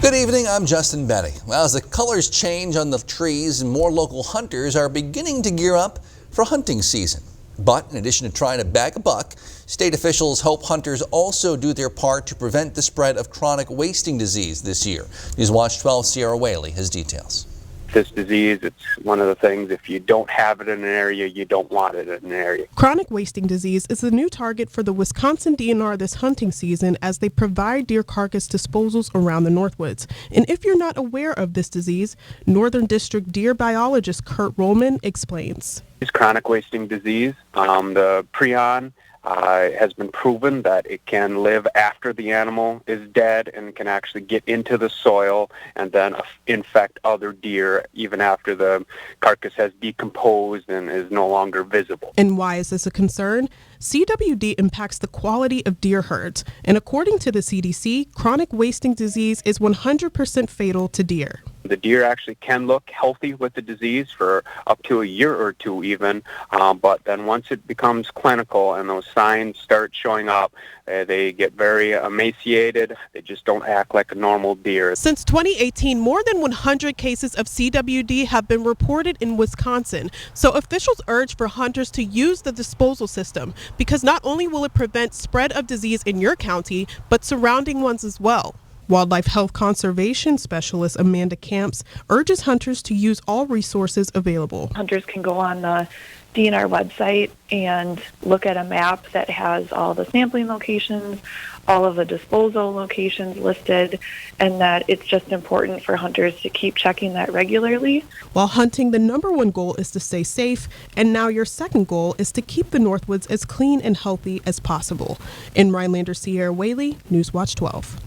Good evening, I'm Justin Betty. Well, as the colors change on the trees, more local hunters are beginning to gear up for hunting season. But in addition to trying to bag a buck, state officials hope hunters also do their part to prevent the spread of chronic wasting disease this year. Newswatch 12 Sierra Whaley has details. This disease, it's one of the things, if you don't have it in an area, you don't want it in an area. Chronic wasting disease is the new target for the Wisconsin DNR this hunting season as they provide deer carcass disposals around the Northwoods. And if you're not aware of this disease, Northern District deer biologist Kurt Rollman explains. It's chronic wasting disease. The prion has been proven that it can live after the animal is dead and can actually get into the soil and then infect other deer even after the carcass has decomposed and is no longer visible. And why is this a concern? CWD impacts the quality of deer herds. And according to the CDC, chronic wasting disease is 100% fatal to deer. The deer actually can look healthy with the disease for up to a year or two even, but then once it becomes clinical and those signs start showing up, they get very emaciated. They just don't act like a normal deer. Since 2018, more than 100 cases of CWD have been reported in Wisconsin. So officials urge for hunters to use the disposal system because not only will it prevent spread of disease in your county, but surrounding ones as well. Wildlife Health Conservation Specialist Amanda Camps urges hunters to use all resources available. Hunters can go on the DNR website and look at a map that has all the sampling locations, all of the disposal locations listed, and that it's just important for hunters to keep checking that regularly. While hunting, the number one goal is to stay safe, and now your second goal is to keep the Northwoods as clean and healthy as possible. In Rhinelander, Sierra Whaley, Newswatch 12.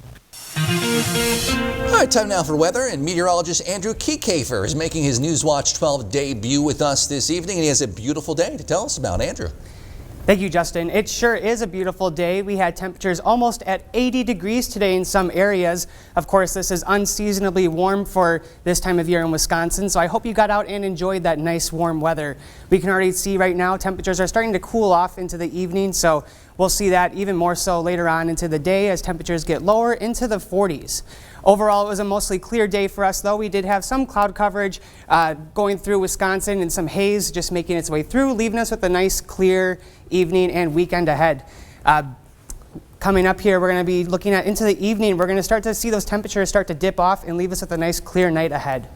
All right, time now for weather, and meteorologist Andrew Kekafer is making his Newswatch 12 debut with us this evening, and he has a beautiful day to tell us about. Andrew. Thank you, Justin. It sure is a beautiful day. We had temperatures almost at 80 degrees today in some areas. Of course, this is unseasonably warm for this time of year in Wisconsin, so I hope you got out and enjoyed that nice warm weather. We can already see right now temperatures are starting to cool off into the evening, so we'll see that even more so later on into the day as temperatures get lower into the 40s. Overall, it was a mostly clear day for us, though. We did have some cloud coverage going through Wisconsin and some haze just making its way through, leaving us with a nice clear evening and weekend ahead. Coming up here, we're going to be looking at into the evening. We're going to start to see those temperatures start to dip off and leave us with a nice clear night ahead.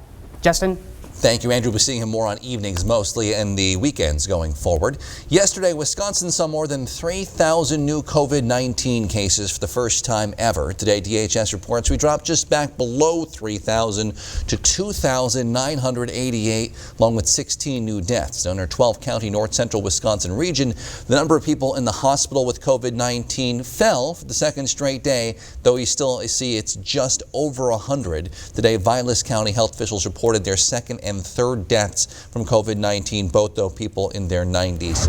Justin? Thank you, Andrew. We're seeing him more on evenings mostly and the weekends going forward. Yesterday, Wisconsin saw more than 3,000 new COVID-19 cases for the first time ever. Today, DHS reports we dropped just back below 3,000 to 2,988, along with 16 new deaths. In our 12-county north central Wisconsin region, the number of people in the hospital with COVID-19 fell for the second straight day, though you still see it's just over 100. Today, Vilas County health officials reported their second and third deaths from COVID-19, both though people in their 90s.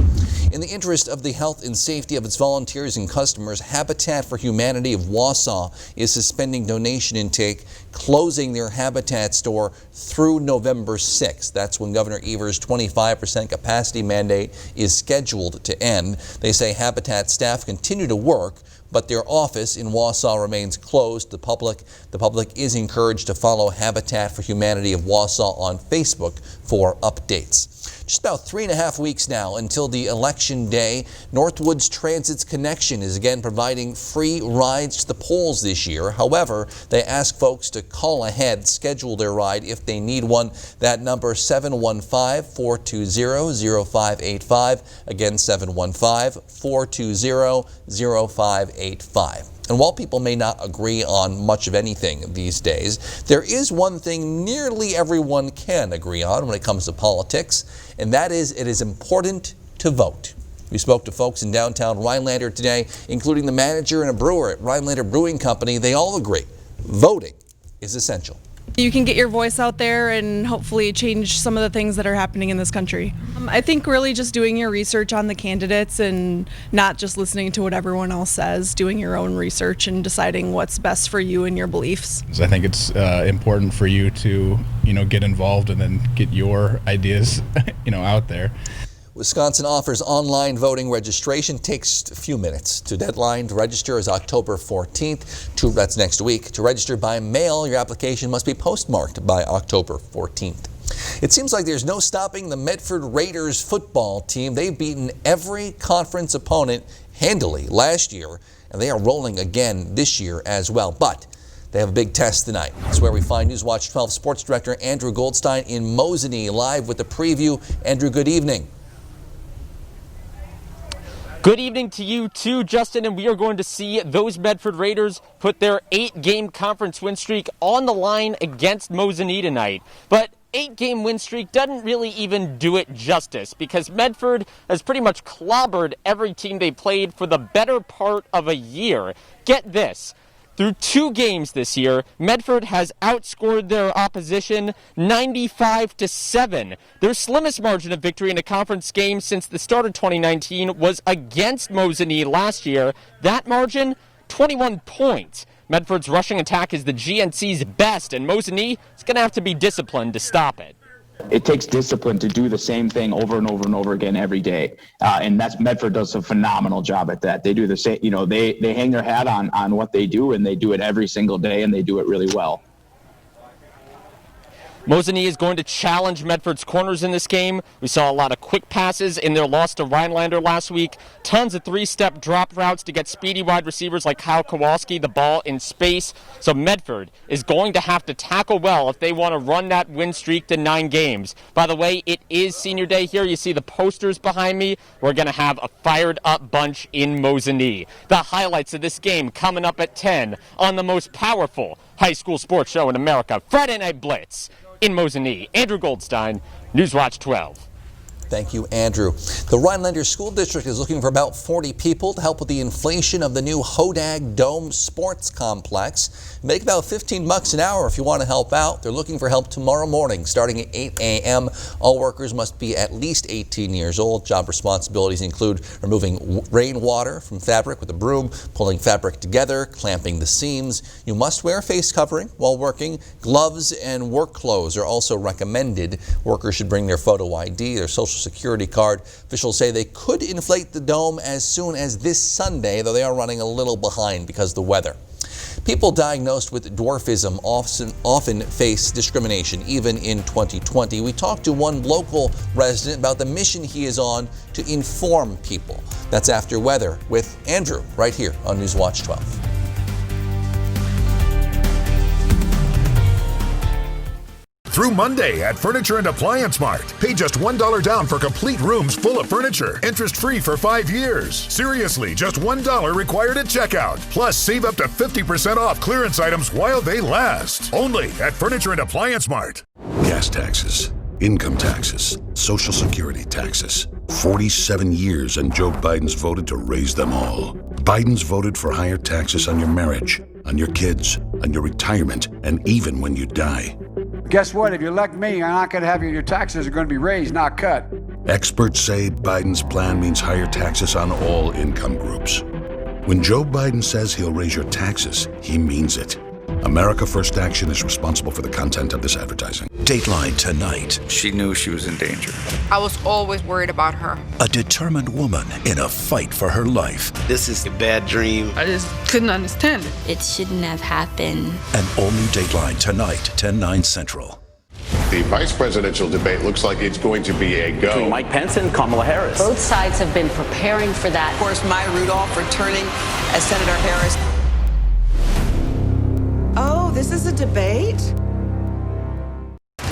In the interest of the health and safety of its volunteers and customers, Habitat for Humanity of Wausau is suspending donation intake, closing their Habitat store through November 6th. That's when Governor Evers' 25% capacity mandate is scheduled to end. They say Habitat staff continue to work, but their office in Wausau remains closed to the public. The public is encouraged to follow Habitat for Humanity of Wausau on Facebook for updates. Just about 3.5 weeks now until the election day. Northwoods Transit's Connection is again providing free rides to the polls this year. However, they ask folks to call ahead, schedule their ride if they need one. That number 715-420-0585. Again, 715-420-0585. And while people may not agree on much of anything these days, there is one thing nearly everyone can agree on when it comes to politics, and that is it is important to vote. We spoke to folks in downtown Rhinelander today, including the manager and a brewer at Rhinelander Brewing Company. They all agree voting is essential. You can get your voice out there and hopefully change some of the things that are happening in this country. I think really just doing your research on the candidates and not just listening to what everyone else says, doing your own research and deciding what's best for you and your beliefs. I think it's important for you to, get involved and then get your ideas, out there. Wisconsin offers online voting registration. Takes a few minutes. The deadline to register is October 14th. That's next week. To register by mail, your application must be postmarked by October 14th. It seems like there's no stopping the Medford Raiders football team. They've beaten every conference opponent handily last year, and they are rolling again this year as well. But they have a big test tonight. That's where we find Newswatch 12 Sports Director Andrew Goldstein in Mosinee, live with the preview. Andrew, good evening. Good evening to you too, Justin, and we are going to see those Medford Raiders put their 8-game conference win streak on the line against Mosinee tonight. But 8-game win streak doesn't really even do it justice, because Medford has pretty much clobbered every team they played for the better part of a year. Get this. Through 2 games this year, Medford has outscored their opposition 95-7. Their slimmest margin of victory in a conference game since the start of 2019 was against Mosinee last year. That margin, 21 points. Medford's rushing attack is the GNC's best, and Mosinee is going to have to be disciplined to stop it. It takes discipline to do the same thing over and over and over again every day. And Medford does a phenomenal job at that. They do the same, they hang their hat on what they do, and they do it every single day, and they do it really well. Mosinee is going to challenge Medford's corners in this game. We saw a lot of quick passes in their loss to Rhinelander last week. Tons of 3-step drop routes to get speedy wide receivers like Kyle Kowalski the ball in space. So Medford is going to have to tackle well if they want to run that win streak to 9 games. By the way, it is senior day here. You see the posters behind me. We're going to have a fired up bunch in Mosinee. The highlights of this game coming up at 10 on the most powerful high school sports show in America, Friday Night Blitz. In Mosinee, Andrew Goldstein, Newswatch 12. Thank you, Andrew. The Rhinelander School District is looking for about 40 people to help with the inflation of the new Hodag Dome Sports Complex. Make about $15 an hour if you want to help out. They're looking for help tomorrow morning, starting at 8 a.m. All workers must be at least 18 years old. Job responsibilities include removing rainwater from fabric with a broom, pulling fabric together, clamping the seams. You must wear a face covering while working. Gloves and work clothes are also recommended. Workers should bring their photo ID, their social security card. Officials say they could inflate the dome as soon as this Sunday, though they are running a little behind because of the weather. People diagnosed with dwarfism often face discrimination, even in 2020. We talked to one local resident about the mission he is on to inform people. That's after weather with Andrew right here on Newswatch 12. Through Monday at Furniture and Appliance Mart. Pay just $1 down for complete rooms full of furniture. Interest-free for 5 years. Seriously, just $1 required at checkout. Plus, save up to 50% off clearance items while they last. Only at Furniture and Appliance Mart. Gas taxes, income taxes, Social Security taxes. 47 years and Joe Biden's voted to raise them all. Biden's voted for higher taxes on your marriage, on your kids, on your retirement, and even when you die. Guess what? If you elect me, I'm not going to have your taxes are going to be raised, not cut. Experts say Biden's plan means higher taxes on all income groups. When Joe Biden says he'll raise your taxes, he means it. America First Action is responsible for the content of this advertising. Dateline tonight. She knew she was in danger. I was always worried about her. A determined woman in a fight for her life. This is a bad dream. I just couldn't understand it. It shouldn't have happened. An all-new Dateline tonight, 10/9 Central. The vice presidential debate looks like it's going to be a go. Between Mike Pence and Kamala Harris. Both sides have been preparing for that. Of course, Maya Rudolph returning as Senator Harris. Oh, this is a debate?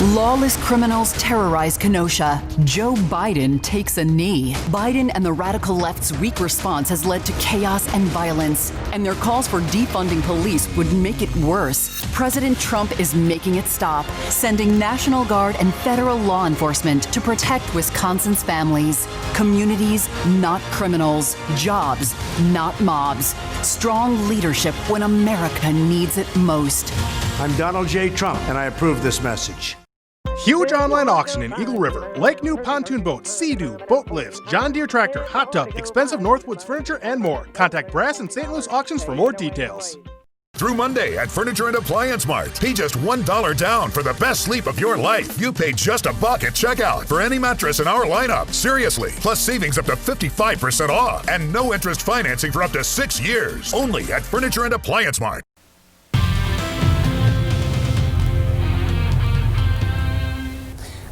Lawless criminals terrorize Kenosha. Joe Biden takes a knee. Biden and the radical left's weak response has led to chaos and violence, and their calls for defunding police would make it worse. President Trump is making it stop, sending National Guard and federal law enforcement to protect Wisconsin's families. Communities, not criminals. Jobs, not mobs. Strong leadership when America needs it most. I'm Donald J. Trump, and I approve this message. Huge online auction in Eagle River. Lake New pontoon boats, Sea-Doo, boat lifts, John Deere tractor, hot tub, expensive Northwoods furniture, and more. Contact Brass and St. Louis Auctions for more details. Through Monday at Furniture and Appliance Mart. Pay just $1 down for the best sleep of your life. You pay just $1 at checkout for any mattress in our lineup. Seriously. Plus savings up to 55% off. And no interest financing for up to 6 years. Only at Furniture and Appliance Mart.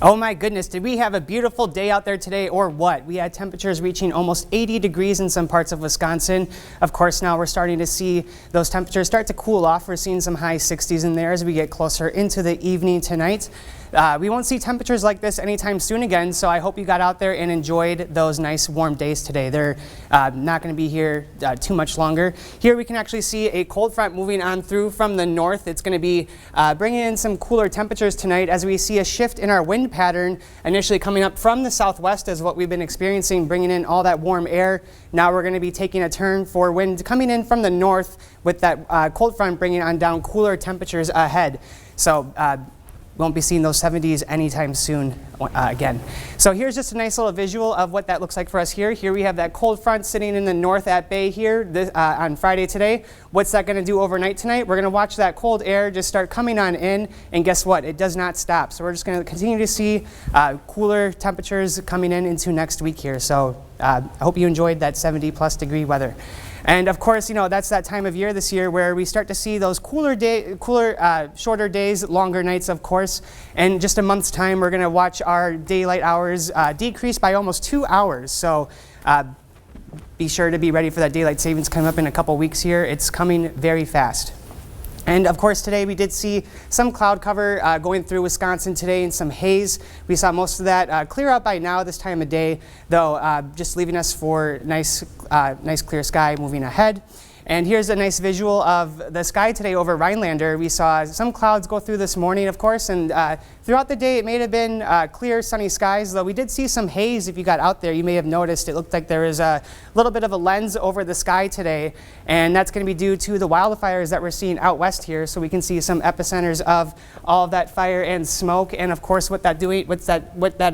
Oh my goodness, did we have a beautiful day out there today or what? We had temperatures reaching almost 80 degrees in some parts of Wisconsin. Of course, now we're starting to see those temperatures start to cool off. We're seeing some high 60s in there as we get closer into the evening tonight. We won't see temperatures like this anytime soon again, so I hope you got out there and enjoyed those nice warm days today. They're not going to be here too much longer. Here we can actually see a cold front moving on through from the north. It's going to be bringing in some cooler temperatures tonight as we see a shift in our wind pattern, initially coming up from the southwest as what we've been experiencing, bringing in all that warm air. Now we're going to be taking a turn for wind coming in from the north with that cold front bringing on down cooler temperatures ahead. So won't be seeing those 70s anytime soon again. So here's just a nice little visual of what that looks like for us here. Here we have that cold front sitting in the north at bay here on Friday today. What's that going to do overnight tonight? We're going to watch that cold air just start coming on in, and guess what? It does not stop. So we're just going to continue to see cooler temperatures coming in into next week here. So I hope you enjoyed that 70+ degree weather. And of course, you know, that's that time of year this year where we start to see those shorter days, longer nights, of course. And just a month's time, we're going to watch our daylight hours decrease by almost 2 hours. So be sure to be ready for that daylight savings coming up in a couple weeks here. It's coming very fast. And of course, today we did see some cloud cover going through Wisconsin today and some haze. We saw most of that clear out by now this time of day, though just leaving us for nice clear sky moving ahead. And here's a nice visual of the sky today over Rhinelander. We saw some clouds go through this morning, of course, and throughout the day it may have been clear, sunny skies, though we did see some haze. If you got out there, you may have noticed it looked like there was a little bit of a lens over the sky today, and that's going to be due to the wildfires that we're seeing out west here. So we can see some epicenters of all of that fire and smoke, and of course what that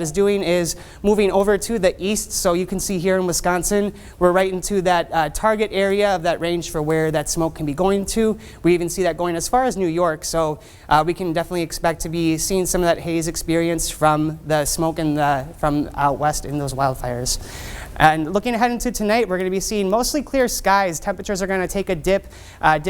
is doing is moving over to the east. So you can see here in Wisconsin, we're right into that target area of that range for where that smoke can be going to. We even see that going as far as New York, so we can definitely expect to be seeing some of that haze experience from the smoke and from out west in those wildfires. And looking ahead into tonight, we're going to be seeing mostly clear skies. Temperatures are going to take a dip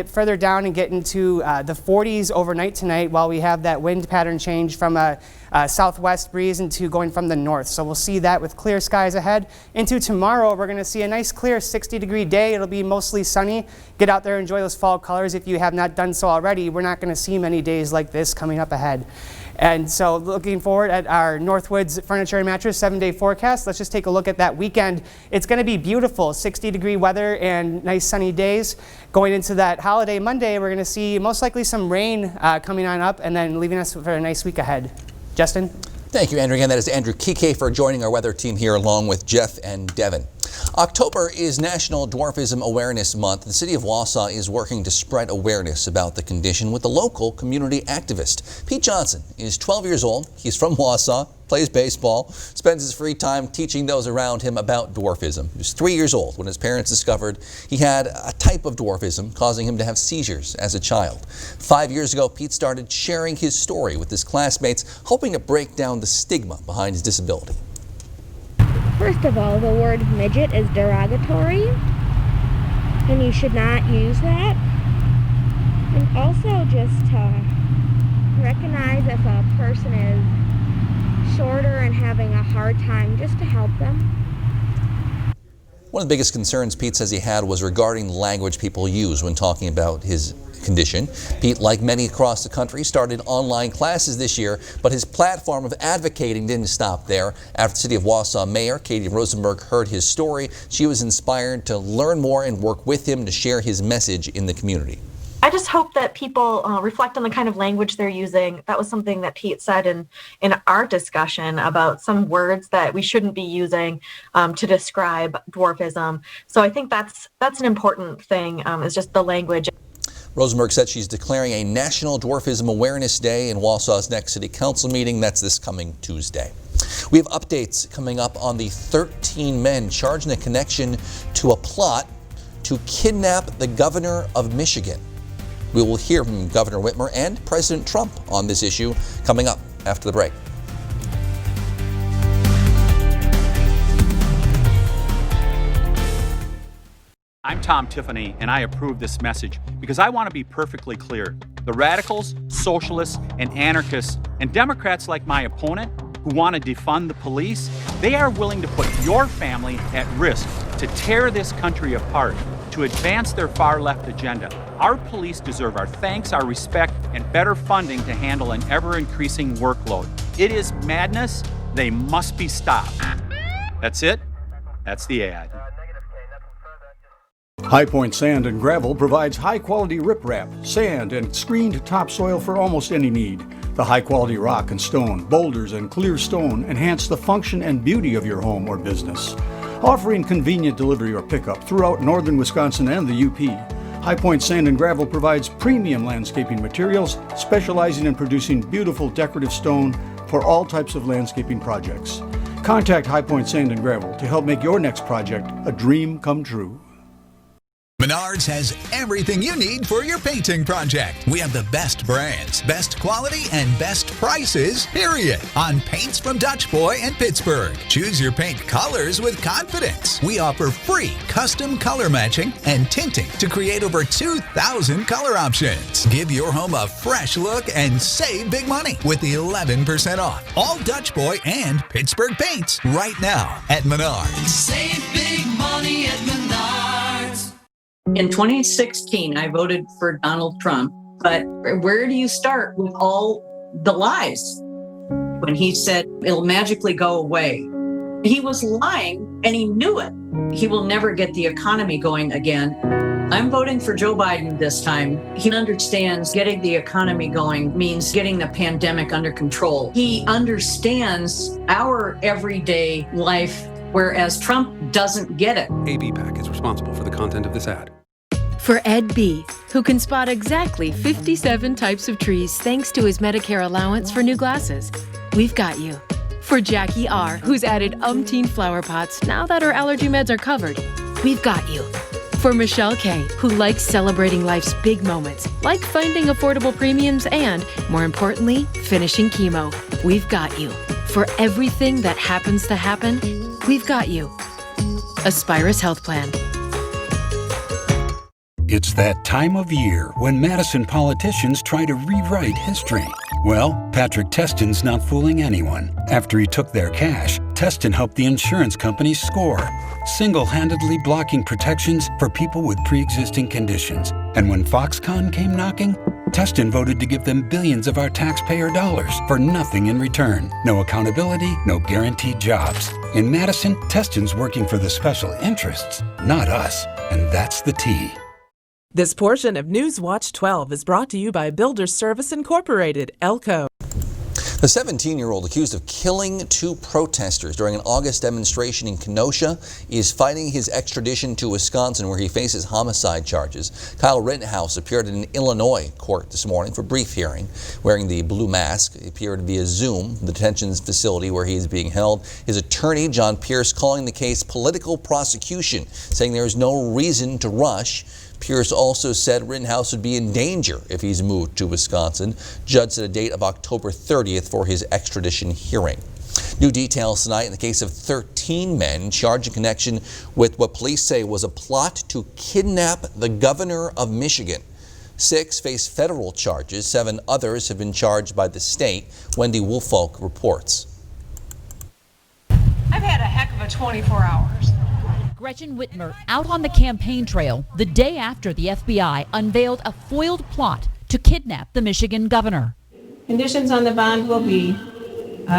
further down and get into the 40s overnight tonight, while we have that wind pattern change from a southwest breeze into going from the north. So we'll see that with clear skies ahead. Into tomorrow, we're going to see a nice clear 60-degree day. It'll be mostly sunny. Get out there, enjoy those fall colors if you have not done so already. We're not going to see many days like this coming up ahead. And so looking forward at our Northwoods Furniture and Mattress 7-day forecast, let's just take a look at that weekend. It's going to be beautiful, 60-degree weather and nice sunny days. Going into that holiday Monday, we're going to see most likely some rain coming on up and then leaving us for a nice week ahead. Justin? Thank you, Andrew. Again, that is Andrew Kike for joining our weather team here along with Jeff and Devin. October is National Dwarfism Awareness Month. The city of Wausau is working to spread awareness about the condition with a local community activist. Pete Johnson is 12 years old. He's from Wausau, plays baseball, spends his free time teaching those around him about dwarfism. He was 3 years old when his parents discovered he had a type of dwarfism causing him to have seizures as a child. 5 years ago, Pete started sharing his story with his classmates, hoping to break down the stigma behind his disability. First of all, the word midget is derogatory, and you should not use that. And also just to recognize if a person is shorter and having a hard time, just to help them. One of the biggest concerns Pete says he had was regarding the language people use when talking about his condition. Pete, like many across the country, started online classes this year, but his platform of advocating didn't stop there. After the City of Wausau Mayor Katie Rosenberg heard his story, she was inspired to learn more and work with him to share his message in the community. I just hope that people reflect on the kind of language they're using. That was something that Pete said in our discussion about some words that we shouldn't be using to describe dwarfism. So I think that's an important thing, is just the language. Rosenberg said she's declaring a National Dwarfism Awareness Day in Wausau's next City Council meeting. That's this coming Tuesday. We have updates coming up on the 13 men charged in a connection to a plot to kidnap the governor of Michigan. We will hear from Governor Whitmer and President Trump on this issue coming up after the break. I'm Tom Tiffany, and I approve this message because I want to be perfectly clear. The radicals, socialists, and anarchists, and Democrats like my opponent who want to defund the police, they are willing to put your family at risk to tear this country apart, to advance their far-left agenda. Our police deserve our thanks, our respect, and better funding to handle an ever-increasing workload. It is madness. They must be stopped. That's it. That's the ad. High Point Sand and Gravel provides high-quality riprap, sand, and screened topsoil for almost any need. The high-quality rock and stone, boulders, and clear stone enhance the function and beauty of your home or business. Offering convenient delivery or pickup throughout northern Wisconsin and the UP, High Point Sand and Gravel provides premium landscaping materials, specializing in producing beautiful decorative stone for all types of landscaping projects. Contact High Point Sand and Gravel to help make your next project a dream come true. Menards has everything you need for your painting project. We have the best brands, best quality, and best prices, period, on paints from Dutch Boy and Pittsburgh. Choose your paint colors with confidence. We offer free custom color matching and tinting to create over 2,000 color options. Give your home a fresh look and save big money with 11% off all Dutch Boy and Pittsburgh paints right now at Menards. Save big money at Menards. In 2016, I voted for Donald Trump, but where do you start with all the lies? When he said it'll magically go away, he was lying and he knew it. He will never get the economy going again. I'm voting for Joe Biden this time. He understands getting the economy going means getting the pandemic under control. He understands our everyday life, whereas Trump doesn't get it. ABPAC is responsible for the content of this ad. For Ed B., who can spot exactly 57 types of trees thanks to his Medicare allowance for new glasses, we've got you. For Jackie R., who's added umpteen flower pots now that her allergy meds are covered, we've got you. For Michelle K., who likes celebrating life's big moments, like finding affordable premiums and, more importantly, finishing chemo, we've got you. For everything that happens to happen, we've got you. Aspirus Health Plan. It's that time of year when Madison politicians try to rewrite history. Well, Patrick Teston's not fooling anyone. After he took their cash, Teston helped the insurance companies score, single-handedly blocking protections for people with pre-existing conditions. And when Foxconn came knocking, Teston voted to give them billions of our taxpayer dollars for nothing in return. No accountability, no guaranteed jobs. In Madison, Teston's working for the special interests, not us. And that's the T. This portion of Newswatch 12 is brought to you by Builders Service Incorporated, Elko. The 17-year-old accused of killing two protesters during an August demonstration in Kenosha is fighting his extradition to Wisconsin, where he faces homicide charges. Kyle Rittenhouse appeared in an Illinois court this morning for a brief hearing. Wearing the blue mask, he appeared via Zoom, the detention facility where he is being held. His attorney, John Pierce, calling the case political prosecution, saying there is no reason to rush. Pierce also said Rittenhouse would be in danger if he's moved to Wisconsin. Judge set a date of October 30th for his extradition hearing. New details tonight in the case of 13 men charged in connection with what police say was a plot to kidnap the governor of Michigan. 6 face federal charges. 7 others have been charged by the state. Wendy Woolfolk reports. I've had a heck of a 24 hours. Gretchen Whitmer out on the campaign trail the day after the FBI unveiled a foiled plot to kidnap the Michigan governor. Conditions on the bond will be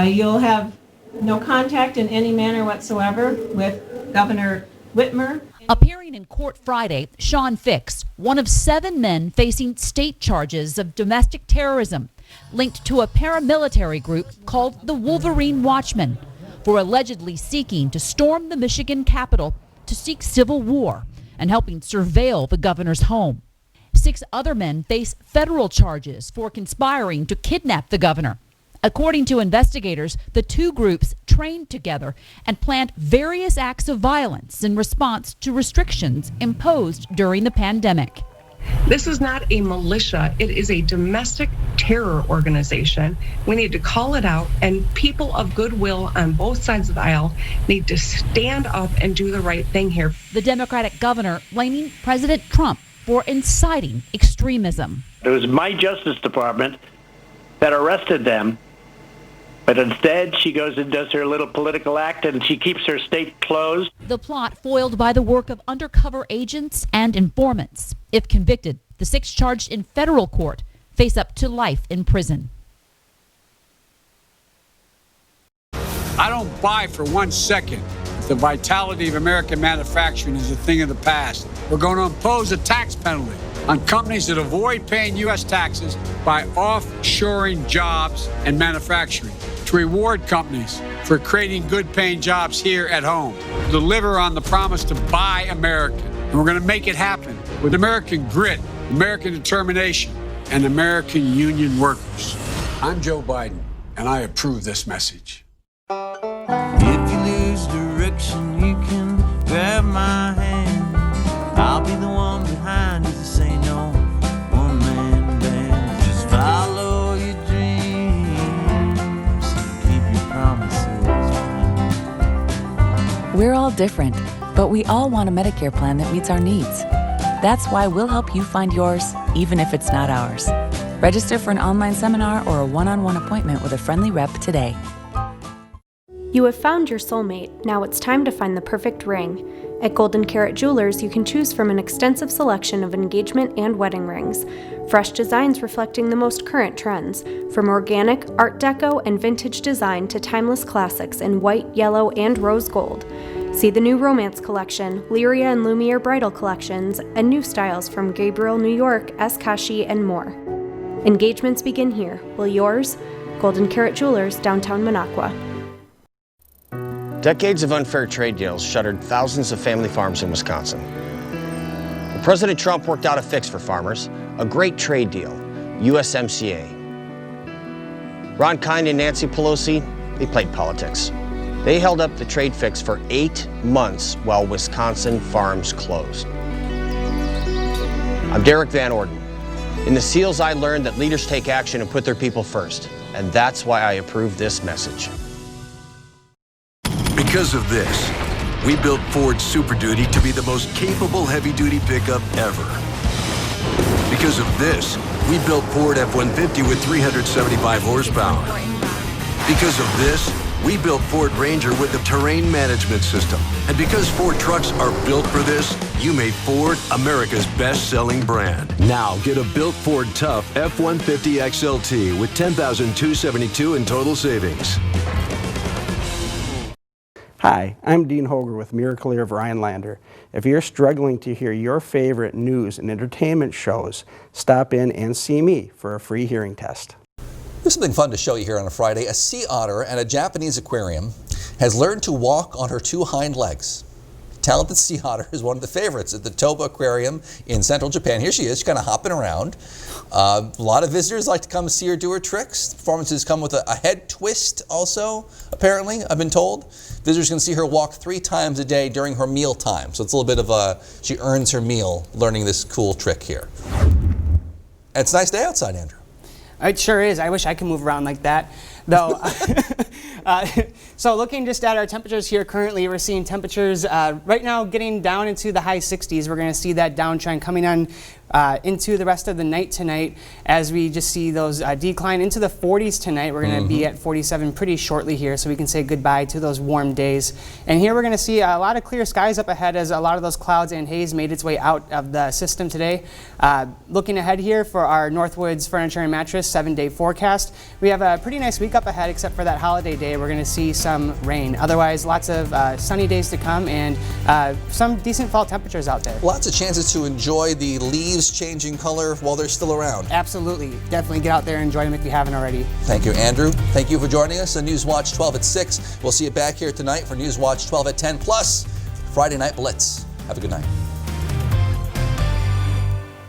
you'll have no contact in any manner whatsoever with Governor Whitmer. Appearing in court Friday, Sean Fix, one of 7 men facing state charges of domestic terrorism, linked to a paramilitary group called the Wolverine Watchmen, for allegedly seeking to storm the Michigan Capitol to seek civil war and helping surveil the governor's home. 6 other men face federal charges for conspiring to kidnap the governor. According to investigators, the 2 groups trained together and planned various acts of violence in response to restrictions imposed during the pandemic. This is not a militia. It is a domestic terror organization. We need to call it out, and people of goodwill on both sides of the aisle need to stand up and do the right thing here. The Democratic governor blaming President Trump for inciting extremism. It was my Justice Department that arrested them, but instead she goes and does her little political act and she keeps her state closed. The plot foiled by the work of undercover agents and informants. If convicted, the 6 charged in federal court face up to life in prison. I don't buy for 1 second that the vitality of American manufacturing is a thing of the past. We're going to impose a tax penalty on companies that avoid paying U.S. taxes by offshoring jobs and manufacturing, to reward companies for creating good-paying jobs here at home, to deliver on the promise to buy American. And we're going to make it happen with American grit, American determination, and American union workers. I'm Joe Biden, and I approve this message. If you lose direction, you can grab my hand. I'll be the one behind you to say no. One man band, just follow your dreams, keep your promises. We're all different, but we all want a Medicare plan that meets our needs. That's why we'll help you find yours, even if it's not ours. Register for an online seminar or a one-on-one appointment with a friendly rep today. You have found your soulmate. Now it's time to find the perfect ring. At Golden Carrot Jewelers, you can choose from an extensive selection of engagement and wedding rings. Fresh designs reflecting the most current trends, from organic, art deco, and vintage design to timeless classics in white, yellow, and rose gold. See the new Romance Collection, Lyria and Lumiere Bridal Collections, and new styles from Gabriel New York, Eskashi, and more. Engagements begin here. Will yours? Golden Carrot Jewelers, downtown Minocqua. Decades of unfair trade deals shuttered thousands of family farms in Wisconsin. But President Trump worked out a fix for farmers, a great trade deal, USMCA. Ron Kind and Nancy Pelosi, they played politics. They held up the trade fix for 8 months while Wisconsin farms closed. I'm Derek Van Orden. In the SEALs, I learned that leaders take action and put their people first, and that's why I approve this message. Because of this, we built Ford Super Duty to be the most capable heavy-duty pickup ever. Because of this, we built Ford F-150 with 375 horsepower. Because of this, we built Ford Ranger with the terrain management system. And because Ford trucks are built for this, you made Ford America's best-selling brand. Now get a built Ford Tough F-150 XLT with $10,272 in total savings. Hi, I'm Dean Hoger with Miracle-Ear of Rhinelander. If you're struggling to hear your favorite news and entertainment shows, stop in and see me for a free hearing test. Here's something fun to show you here on a Friday. A sea otter at a Japanese aquarium has learned to walk on her 2 hind legs. Talented sea otter is one of the favorites at the Toba Aquarium in central Japan. Here she is, she's kind of hopping around. A lot of visitors like to come see her do her tricks. Performances come with a head twist also, apparently, I've been told. Visitors can see her walk 3 times a day during her meal time. So it's a little bit of she earns her meal learning this cool trick here. And it's a nice day outside, Andrew. It sure is. I wish I could move around like that. Though, so looking just at our temperatures here currently, we're seeing temperatures right now getting down into the high 60s. We're going to see that downtrend coming on into the rest of the night tonight as we just see those decline into the 40s tonight. We're going to be at 47 pretty shortly here, so we can say goodbye to those warm days. And here we're going to see a lot of clear skies up ahead as a lot of those clouds and haze made its way out of the system today. Looking ahead here for our Northwoods Furniture and Mattress 7-day forecast, we have a pretty nice week up ahead except for that holiday day. We're going to see some rain. Otherwise, lots of sunny days to come and some decent fall temperatures out there. Lots of chances to enjoy the leaves changing color while they're still around. Absolutely. Definitely get out there and enjoy them if you haven't already. Thank you, Andrew. Thank you for joining us on Newswatch 12 at 6. We'll see you back here tonight for Newswatch 12 at 10 plus Friday Night Blitz. Have a good night.